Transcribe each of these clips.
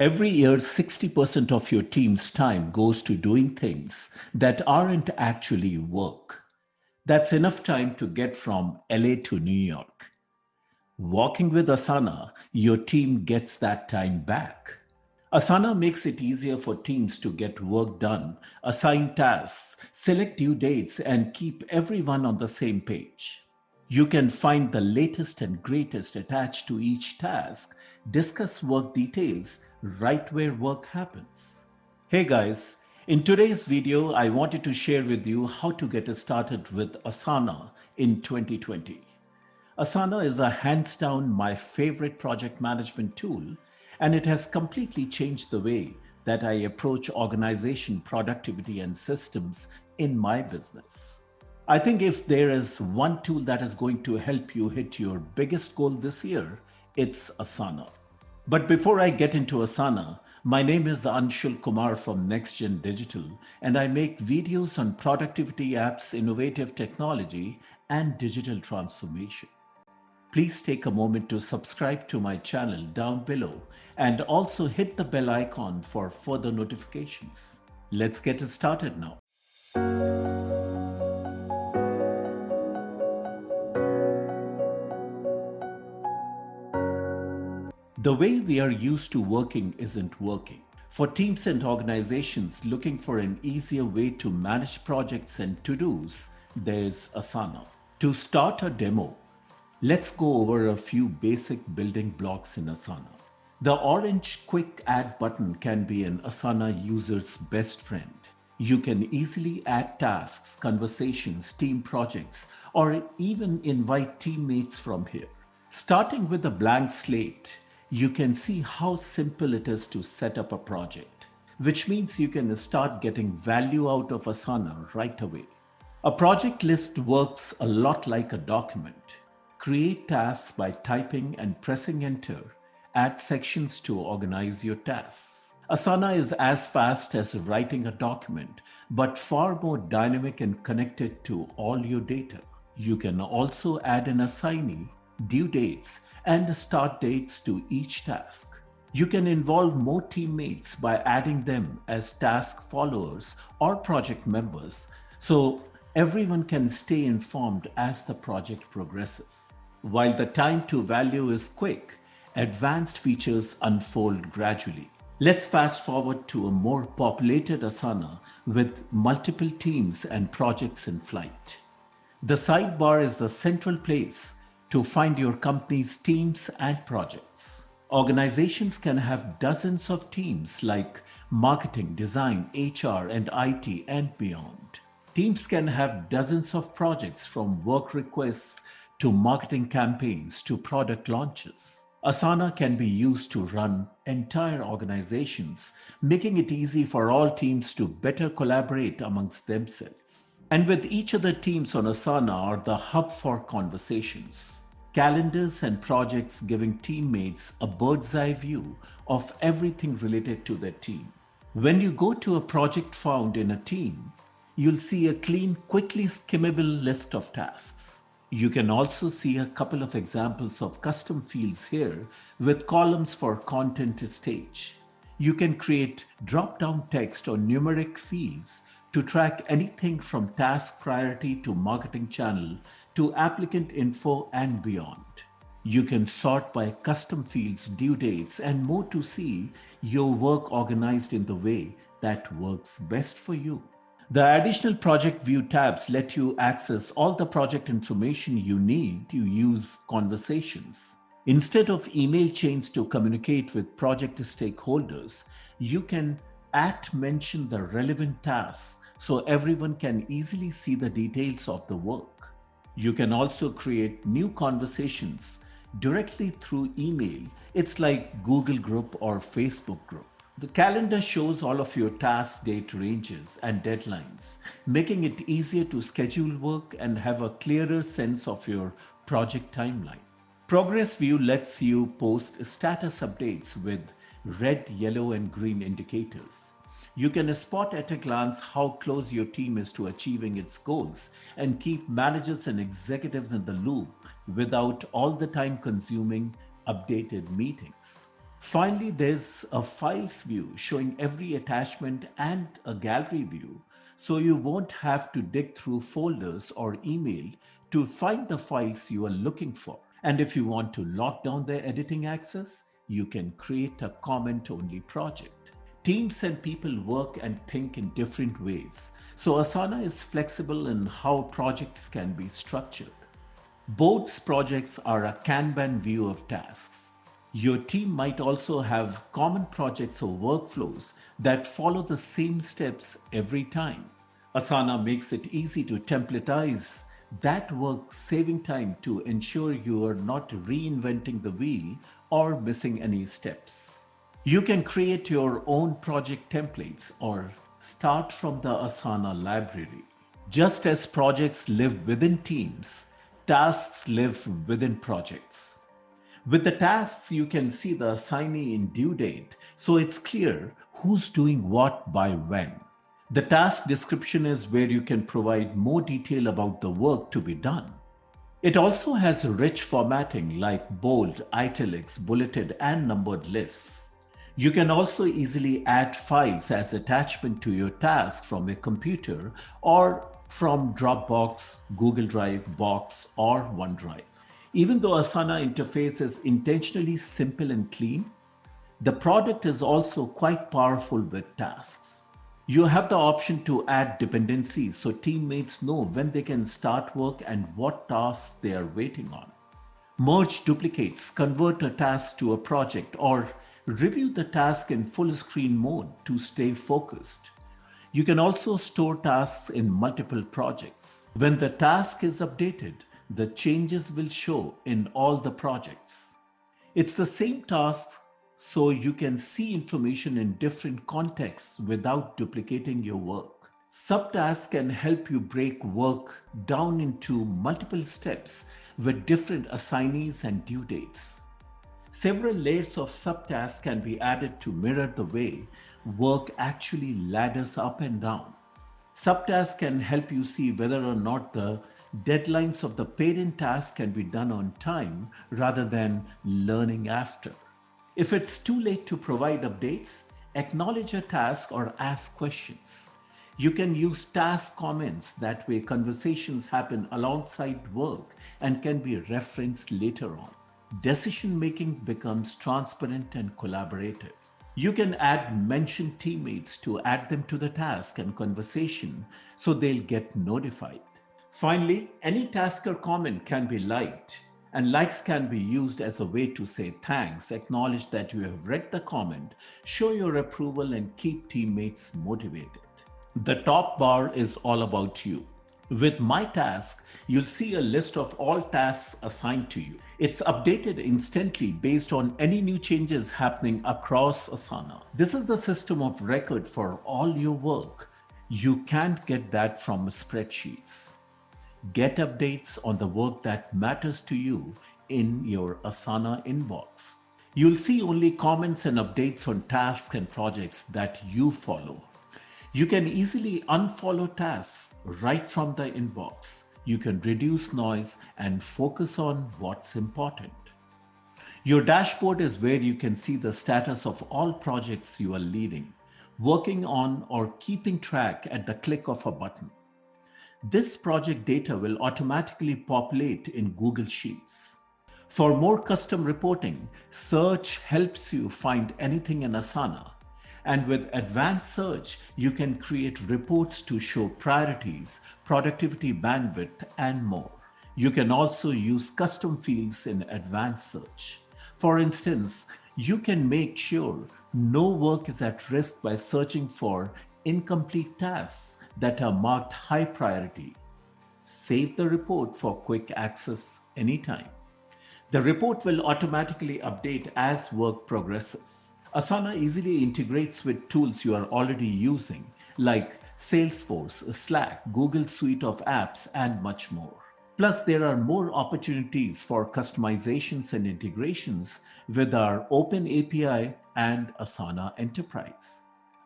Every year, 60% of your team's time goes to doing things that aren't actually work. That's enough time to get from LA to New York. Working with Asana, your team gets that time back. Asana makes it easier for teams to get work done, assign tasks, select due dates, and keep everyone on the same page. You can find the latest and greatest attached to each task, discuss work details right where work happens. Hey guys, in today's video, I wanted to share with you how to get started with Asana in 2020. Asana is a hands down my favorite project management tool, and it has completely changed the way that I approach organization, productivity, and systems in my business. I think if there is one tool that is going to help you hit your biggest goal this year, it's Asana. But before I get into Asana, my name is Anshul Kumar from Nextgen Digital, and I make videos on productivity apps, innovative technology, and digital transformation. Please take a moment to subscribe to my channel down below and also hit the bell icon for further notifications. Let's get it started now. The way we are used to working isn't working. For teams and organizations looking for an easier way to manage projects and to-dos, there's Asana. To start a demo, let's go over a few basic building blocks in Asana. The orange Quick Add button can be an Asana user's best friend. You can easily add tasks, conversations, team projects, or even invite teammates from here. Starting with a blank slate, you can see how simple it is to set up a project, which means you can start getting value out of Asana right away. A project list works a lot like a document. Create tasks by typing and pressing enter. Add sections to organize your tasks. Asana is as fast as writing a document, but far more dynamic and connected to all your data. You can also add an assignee, due dates, and start dates to each task. You can involve more teammates by adding them as task followers or project members, so everyone can stay informed as the project progresses. While the time to value is quick, advanced features unfold gradually. Let's fast forward to a more populated Asana with multiple teams and projects in flight. The sidebar is the central place to find your company's teams and projects. Organizations can have dozens of teams like marketing, design, HR, and IT, and beyond. Teams can have dozens of projects from work requests to marketing campaigns to product launches. Asana can be used to run entire organizations, making it easy for all teams to better collaborate amongst themselves. And with each of the teams on Asana are the hub for conversations. Calendars and projects giving teammates a bird's eye view of everything related to their team. When you go to a project found in a team, you'll see a clean, quickly skimmable list of tasks. You can also see a couple of examples of custom fields here with columns for content stage. You can create drop-down text or numeric fields to track anything from task priority to marketing channel to applicant info and beyond. You can sort by custom fields, due dates, and more to see your work organized in the way that works best for you. The additional project view tabs let you access all the project information you need to use conversations. Instead of email chains to communicate with project stakeholders, you can mention the relevant tasks so everyone can easily see the details of the work. You can also create new conversations directly through email. It's like Google Group or Facebook Group. The calendar shows all of your task date ranges and deadlines, making it easier to schedule work and have a clearer sense of your project timeline. Progress View lets you post status updates with red, yellow, and green indicators. You can spot at a glance how close your team is to achieving its goals and keep managers and executives in the loop without all the time consuming updated meetings. Finally, there's a files view showing every attachment and a gallery view, so you won't have to dig through folders or email to find the files you are looking for. And if you want to lock down their editing access, you can create a comment only project. Teams and people work and think in different ways, so Asana is flexible in how projects can be structured. Boards projects are a Kanban view of tasks. Your team might also have common projects or workflows that follow the same steps every time. Asana makes it easy to templatize that work, saving time to ensure you are not reinventing the wheel or missing any steps. You can create your own project templates or start from the Asana library. Just as projects live within teams, tasks live within projects. With the tasks, you can see the assignee in due date, so it's clear who's doing what by when. The task description is where you can provide more detail about the work to be done. It also has rich formatting like bold, italics, bulleted, and numbered lists. You can also easily add files as attachment to your task from a computer or from Dropbox, Google Drive, Box, or OneDrive. Even though Asana interface is intentionally simple and clean, the product is also quite powerful with tasks. You have the option to add dependencies so teammates know when they can start work and what tasks they are waiting on. Merge duplicates, convert a task to a project, or review the task in full screen mode to stay focused. You can also store tasks in multiple projects. When the task is updated, the changes will show in all the projects. It's the same task, so you can see information in different contexts without duplicating your work. Subtasks can help you break work down into multiple steps with different assignees and due dates. Several layers of subtasks can be added to mirror the way work actually ladders up and down. Subtasks can help you see whether or not the deadlines of the parent task can be done on time rather than learning after. If it's too late to provide updates, acknowledge a task or ask questions. You can use task comments, that way conversations happen alongside work and can be referenced later on. Decision making becomes transparent and collaborative. You can add mentioned teammates to add them to the task and conversation so they'll get notified. Finally, any task or comment can be liked, and likes can be used as a way to say thanks, acknowledge that you have read the comment, show your approval, and keep teammates motivated. The top bar is all about you. With My Task, you'll see a list of all tasks assigned to you. It's updated instantly based on any new changes happening across Asana. This is the system of record for all your work. You can't get that from spreadsheets. Get updates on the work that matters to you in your Asana inbox. You'll see only comments and updates on tasks and projects that you follow. You can easily unfollow tasks right from the inbox. You can reduce noise and focus on what's important. Your dashboard is where you can see the status of all projects you are leading, working on, or keeping track at the click of a button. This project data will automatically populate in Google Sheets. For more custom reporting, search helps you find anything in Asana. And with advanced search, you can create reports to show priorities, productivity bandwidth, and more. You can also use custom fields in advanced search. For instance, you can make sure no work is at risk by searching for incomplete tasks that are marked high priority. Save the report for quick access anytime. The report will automatically update as work progresses. Asana easily integrates with tools you are already using, like Salesforce, Slack, Google Suite of apps, and much more. Plus, there are more opportunities for customizations and integrations with our Open API and Asana Enterprise.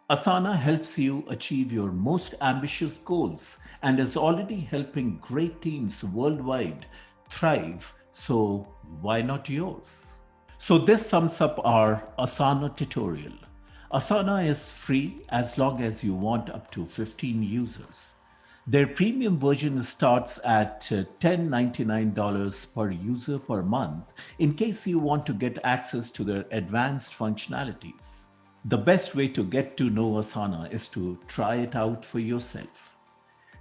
Asana helps you achieve your most ambitious goals and is already helping great teams worldwide thrive, so why not yours? So this sums up our Asana tutorial. Asana is free as long as you want up to 15 users. Their premium version starts at $10.99 per user per month in case you want to get access to their advanced functionalities. The best way to get to know Asana is to try it out for yourself.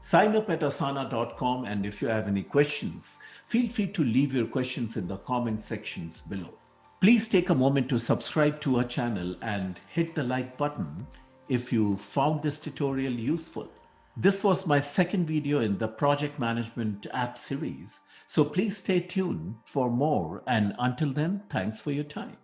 Sign up at asana.com, and if you have any questions, feel free to leave your questions in the comment sections below. Please take a moment to subscribe to our channel and hit the like button if you found this tutorial useful. This was my second video in the project management app series, so please stay tuned for more, and until then, thanks for your time.